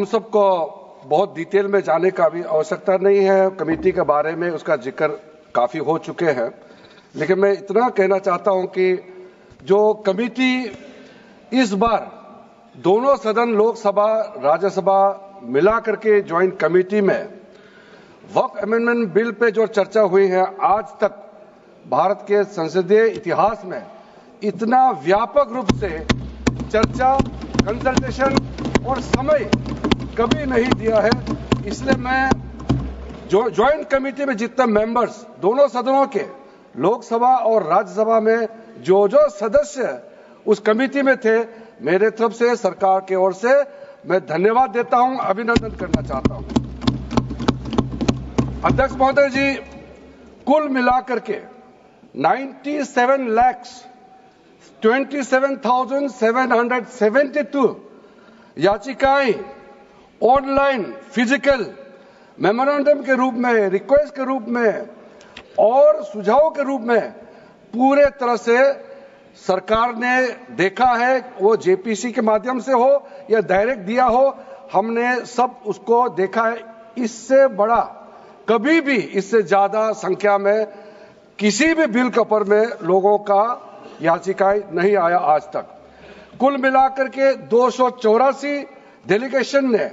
उन सबको बहुत डिटेल में जाने का भी आवश्यकता नहीं है। कमेटी के बारे में उसका जिक्र काफी हो चुके हैं, लेकिन मैं इतना कहना चाहता हूं कि जो कमेटी इस बार दोनों सदन लोकसभा राज्यसभा मिला करके ज्वाइंट कमेटी में वक्फ अमेंडमेंट बिल पे जो चर्चा हुई है, आज तक भारत के संसदीय इतिहास में इतना व्यापक रूप से चर्चा, कंसल्टेशन और समय कभी नहीं दिया है। इसलिए मैं जो ज्वाइंट कमेटी में जितने मेंबर्स दोनों सदनों के लोकसभा और राज्यसभा में जो सदस्य उस कमेटी में थे, मेरे तरफ से सरकार की ओर से मैं धन्यवाद देता हूं, अभिनंदन करना चाहता हूं। अध्यक्ष महोदय जी, कुल मिलाकर के 97,27,772 याचिकाएं ऑनलाइन, फिजिकल, मेमोरेंडम के रूप में, रिक्वेस्ट के रूप में और सुझाव के रूप में पूरे तरह से सरकार ने देखा है। वो जेपीसी के माध्यम से हो या डायरेक्ट दिया हो, हमने सब उसको देखा है। इससे बड़ा कभी भी, इससे ज्यादा संख्या में किसी भी बिल के ऊपर में लोगों का याचिकाएं नहीं आया आज तक। कुल मिलाकर के 284 डेलीगेशन ने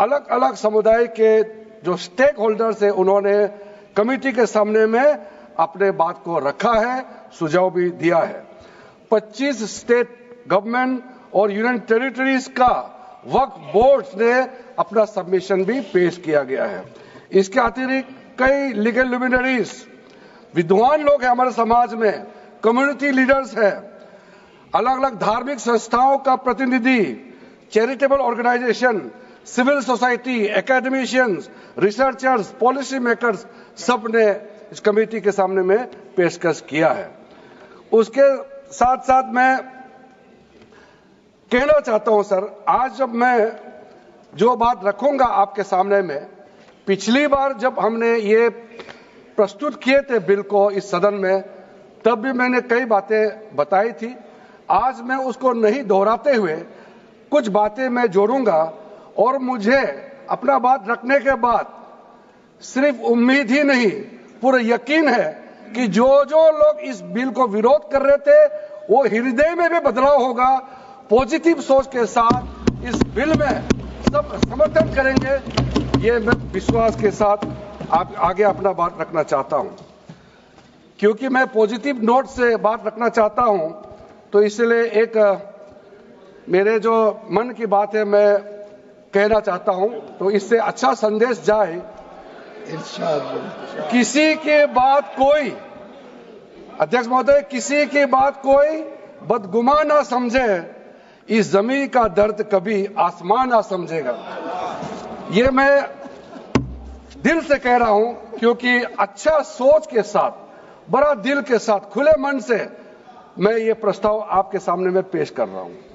अलग अलग समुदाय के जो स्टेक होल्डर्स है, उन्होंने कमेटी के सामने में अपने बात को रखा है, सुझाव भी दिया है। 25 स्टेट गवर्नमेंट और यूनियन टेरिटरीज का वक्फ बोर्ड्स ने अपना सबमिशन भी पेश किया गया है। इसके अतिरिक्त कई लीगल लुमिनरीज, विद्वान लोग हैं हमारे समाज में, कम्युनिटी लीडर्स हैं, अलग अलग धार्मिक संस्थाओं का प्रतिनिधि, charitable organisation, civil society, academicians, researchers, policy makers, सब ने इस कमेटी के सामने में पेशकश किया है। उसके साथ साथ मैं कहना चाहता हूं सर, आज जब मैं जो बात रखूंगा आपके सामने में, पिछली बार जब हमने ये प्रस्तुत किए थे बिल को इस सदन में, तब भी मैंने कई बातें बताई थी। आज मैं उसको नहीं दोहराते हुए कुछ बातें मैं जोड़ूंगा और मुझे अपना बात रखने के बाद सिर्फ उम्मीद ही नहीं, पूरा यकीन है कि जो लोग इस बिल को विरोध कर रहे थे, वो हृदय में भी बदलाव होगा। पॉजिटिव सोच के साथ इस बिल में सब समर्थन करेंगे, ये मैं विश्वास के साथ आगे अपना बात रखना चाहता हूं। क्योंकि मैं पॉजिटिव नोट से बात रखना चाहता हूं, तो इसलिए एक मेरे जो मन की बात है मैं कहना चाहता हूं, तो इससे अच्छा संदेश जाए। किसी के बात कोई, अध्यक्ष महोदय, किसी की बात कोई बदगुमान ना समझे, इस जमीन का दर्द कभी आसमान ना समझेगा। ये मैं दिल से कह रहा हूं, क्योंकि अच्छा सोच के साथ, बड़ा दिल के साथ, खुले मन से मैं ये प्रस्ताव आपके सामने में पेश कर रहा हूं।